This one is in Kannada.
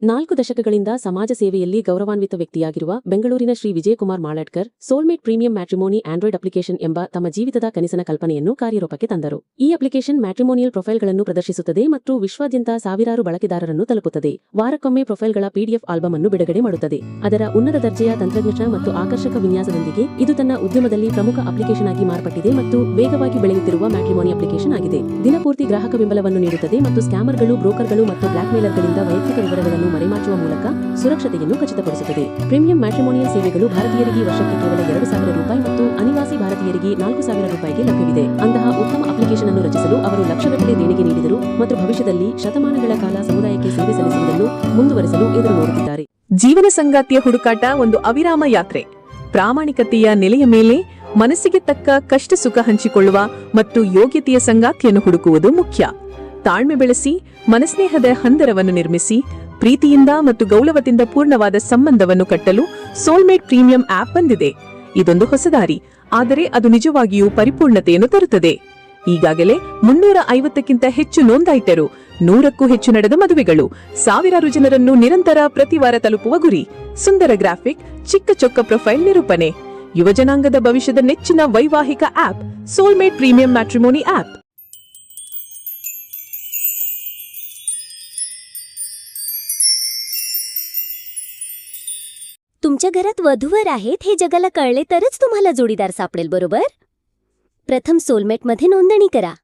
4 ದಶಕಗಳಿಂದ ಸಮಾಜ ಸೇವೆಯಲ್ಲಿ ಗೌರವಾನ್ವಿತ ವ್ಯಕ್ತಿಯಾಗಿರುವ ಬೆಂಗಳೂರಿನ Shri Vijayakumar Maladkar soulmate premium matrimony android application ಎಂಬ ತಮ್ಮ ಜೀವಿತದ ಕನಸಿನ ಕಲ್ಪನೆಯನ್ನು ಕಾರ್ಯರೂಪಕ್ಕೆ ತಂದರು. ಈ ಅಪ್ಲಿಕೇಶನ್ ಮ್ಯಾಟ್ರಿಮೋನಿಯಲ್ ಪ್ರೊಫೈಲ್ಗಳನ್ನು ಪ್ರದರ್ಶಿಸುತ್ತದೆ ಮತ್ತು ವಿಶ್ವಾದ್ಯಂತ ಸಾವಿರಾರು ಬಳಕೆದಾರರನ್ನು ತಲುಪುತ್ತದೆ. ವಾರಕ್ಕೊಮ್ಮೆ ಪ್ರೊಫೈಲ್ಗಳ PDF ಆಲ್ಬಮ್ ಅನ್ನು ಬಿಡುಗಡೆ ಮಾಡುತ್ತದೆ. ಅದರ ಉನ್ನತ ದರ್ಜೆಯ ತಂತ್ರಜ್ಞಾನ ಮತ್ತು ಆಕರ್ಷಕ ವಿನ್ಯಾಸದೊಂದಿಗೆ ಇದು ತನ್ನ ಉದ್ಯಮದಲ್ಲಿ ಪ್ರಮುಖ ಅಪ್ಲಿಕೇಶನ್ ಆಗಿ ಮಾರ್ಪಟ್ಟಿದೆ ಮತ್ತು ವೇಗವಾಗಿ ಬೆಳೆಯುತ್ತಿರುವ ಮ್ಯಾಟ್ರಿಮೋನಿ ಅಪ್ಲಿಕೇಶನ್ ಆಗಿದೆ. ದಿನಪೂರ್ತಿ ಗ್ರಾಹಕ ಬೆಂಬಲವನ್ನು ನೀಡುತ್ತದೆ ಮತ್ತು ಸ್ಕ್ಯಾಮರ್ಗಳು, ಬ್ರೋಕರ್ಗಳು ಮತ್ತು ಬ್ಲಾಕ್ಮೇಲರ್ಗಳಿಂದ ವೈಯಕ್ತಿಕ ವಿವರಗಳನ್ನು ಮರೆಮಾಚುವ ಮೂಲಕ ಸುರಕ್ಷತೆಯನ್ನು ಖಚಿತಪಡಿಸುತ್ತದೆ. ಪ್ರೀಮಿಯಂ ಮ್ಯಾಟ್ರಿಮೋನಿಯಲ್ ಸೇವೆಗಳು ಭಾರತೀಯರಿಗೆ ವರ್ಷಕ್ಕೆ ಕೇವಲ ₹2,000 ಮತ್ತು ಅನಿವಾಸಿ ಭಾರತೀಯರಿಗೆ ₹4,000 ಲಭ್ಯವಿದೆ. ಅಂತಹ ಉತ್ತಮ ಅಪ್ಲಿಕೇಶನ್ ಅನ್ನು ರಚಿಸಲು ಅವರು ಲಕ್ಷಗಟ್ಟಲೆ ದೇಣಿಗೆ ನೀಡಿದರು ಮತ್ತು ಭವಿಷ್ಯದಲ್ಲಿ ಶತಮಾನಗಳ ಕಾಲ ಸಮುದಾಯಕ್ಕೆ ಸೇವೆ ಸಲ್ಲಿಸುವುದನ್ನು ಮುಂದುವರಿಸಲು ಎದುರು ನೋಡುತ್ತಿದ್ದಾರೆ. ಜೀವನ ಸಂಗಾತಿಯ ಹುಡುಕಾಟ ಒಂದು ಅವಿರಾಮ ಯಾತ್ರೆ. ಪ್ರಾಮಾಣಿಕತೆಯ ನೆಲೆಯ ಮೇಲೆ ಮನಸ್ಸಿಗೆ ತಕ್ಕ ಕಷ್ಟ ಸುಖ ಹಂಚಿಕೊಳ್ಳುವ ಮತ್ತು ಯೋಗ್ಯತೆಯ ಸಂಗಾತಿಯನ್ನು ಹುಡುಕುವುದು ಮುಖ್ಯ. ತಾಳ್ಮೆ ಬೆಳೆಸಿ, ಮನಸ್ನೇಹದ ಹಂದರವನ್ನು ನಿರ್ಮಿಸಿ, ಪ್ರೀತಿಯಿಂದ ಮತ್ತು ಗೌರವದಿಂದ ಪೂರ್ಣವಾದ ಸಂಬಂಧವನ್ನು ಕಟ್ಟಲು ಸೋಲ್ಮೇಟ್ ಪ್ರೀಮಿಯಂ ಆಪ್ ಬಂದಿದೆ. ಇದೊಂದು ಹೊಸ ದಾರಿ, ಆದರೆ ಅದು ನಿಜವಾಗಿಯೂ ಪರಿಪೂರ್ಣತೆಯನ್ನು ತರುತ್ತದೆ. ಈಗಾಗಲೇ 350ಕ್ಕಿಂತ ಹೆಚ್ಚು ನೋಂದಾಯಿತರು, 100ಕ್ಕೂ ಹೆಚ್ಚು ನಡೆದ ಮದುವೆಗಳು, ಸಾವಿರಾರು ಜನರನ್ನು ನಿರಂತರ ಪ್ರತಿವಾರ ತಲುಪುವ ಗುರಿ. ಸುಂದರ ಗ್ರಾಫಿಕ್, ಚಿಕ್ಕ ಚೊಕ್ಕ ಪ್ರೊಫೈಲ್ ನಿರೂಪಣೆ. ಯುವಜನಾಂಗದ ಭವಿಷ್ಯದ ನೆಚ್ಚಿನ ವೈವಾಹಿಕ ಆಪ್ ಸೋಲ್ಮೇಟ್ ಪ್ರೀಮಿಯಂ ಮ್ಯಾಟ್ರಿಮೋನಿ आप. तुमच्या घरात वधूवर आहेत हे जगाला कळले तरच तुम्हाला जोडीदार सापडेल, बरोबर? प्रथम सोलमेटमध्ये नोंदणी करा.